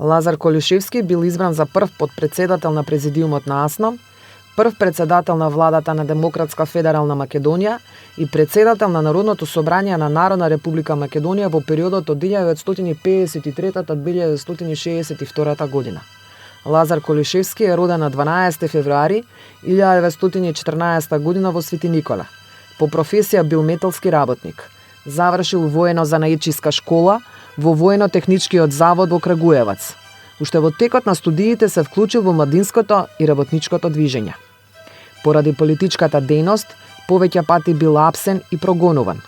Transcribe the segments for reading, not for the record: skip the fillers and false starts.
Лазар Колишевски бил избран за прв потпредседател на президиумот на АСНОМ, прв председател на владата на Демократска федерална Македонија и председател на Народното собрание на Народна република Македонија во периодот од 1953 до 1962 година. Лазар Колишевски е роден на 12 февруари 1914 година во Свети Никола. По професија бил металски работник. Завршил воено-занаитчиска школа во воено-техничкиот завод во Крагуевац. Уште во текот на студиите се вклучил во младинското и работничкото движење. Поради политичката дејност, повеќе пати бил апсен и прогонуван.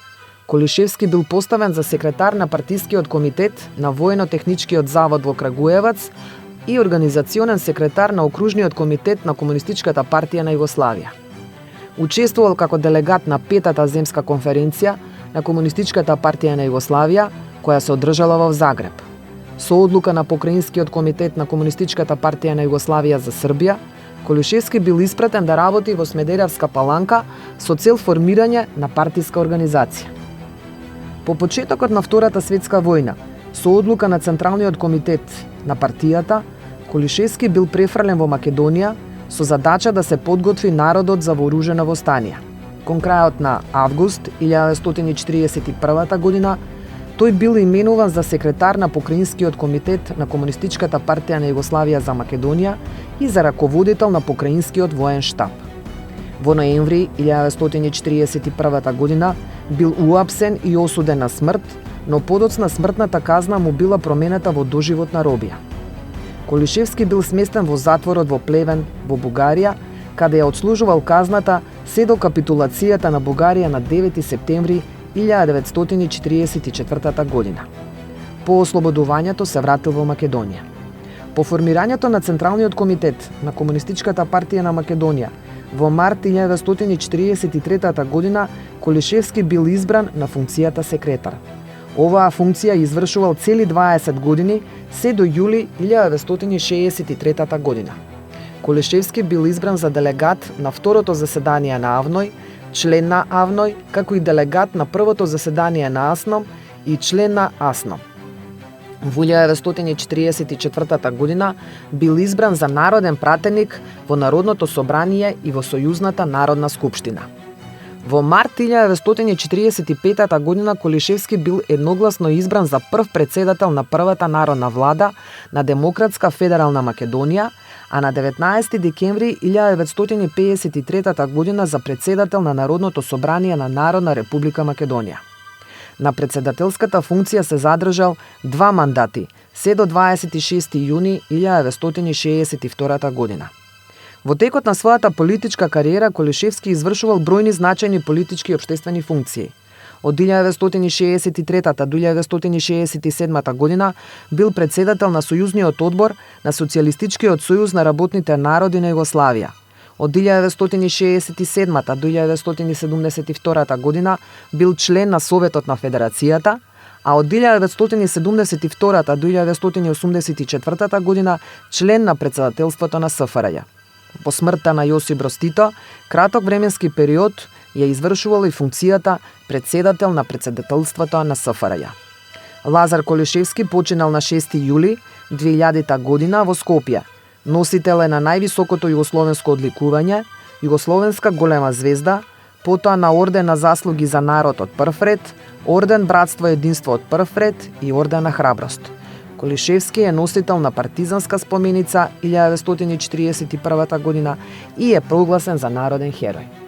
Колишевски бил поставен за секретар на партискиот комитет на воено-техничкиот завод во Крагуевац и организационен секретар на окружниот комитет на Комунистичката партија на Југославија. Учествувал како делегат на Петата земска конференција на Комунистичката партија на Југославија, која се одржала во Загреб. Со одлука на Покраинскиот комитет на Комунистичката партија на Југославија за Србија, Колишевски бил испратен да работи во Смедеревска Паланка со цел формирање на партиска организација. По почетокот на Втората светска војна, со одлука на Централниот комитет на партијата, Колишевски бил префрлен во Македонија со задача да се подготви народот за вооружено востание. Кон крајот на август 1941 година, тој бил именуван за секретар на Покраинскиот комитет на Комунистичката партија на Југославија за Македонија и за раководител на Покраинскиот воен штаб. Во ноември 1941 година бил уапсен и осуден на смрт, но подоцна смртната казна му била променета во доживотна робија. Колишевски бил сместен во затворот во Плевен во Бугарија, каде ја отслужувал казната се до капитулацијата на Бугарија на 9 септември 1944 година. По ослободувањето се вратил во Македонија. По формирањето на Централниот комитет на Комунистичката партија на Македонија во март 1943 година Колишевски бил избран на функцијата секретар. Оваа функција извршувал цели 20 години се до јули 1963 година. Колишевски бил избран за делегат на второто заседание на АВНОј, член на АВНОј, како и делегат на првото заседание на АСНОМ и член на АСНОМ. Во 1944 година бил избран за народен пратеник во Народното собрание и во Сојузната народна скупштина. Во март 1945 година Колишевски бил едногласно избран за прв председател на првата народна влада на Демократска федерална Македонија, а на 19 декември 1953 година за председател на Народното собрание на Народна република Македонија. На председателската функција се задржал 2 мандати, се до 26 јуни 1962 година. Во текот на својата политичка кариера Колишевски извршувал бројни значајни политички и општествени функции. Од 1963 до 1967 година бил председател на Сојузниот одбор на Социјалистичкиот сојуз на работните народи на Југославија. Од 1967 до 1972 година бил член на Советот на Федерацијата, а од 1972 до 1984 година член на председателството на СФРЈ. По смртта на Јосип Броз Тито, краток временски период ја извршувал и функцијата председател на председателството на СФРЈ. Лазар Колишевски починал на 6 јули 2000 година во Скопје. Носител е на највисокото југословенско одликување, југословенска голема звезда, потоа на орден на заслуги за народ од прв ред, орден Братство и единство од прв ред и орден на храброст. Колишевски е носител на партизанска споменица 1941 година и е прогласен за народен херој.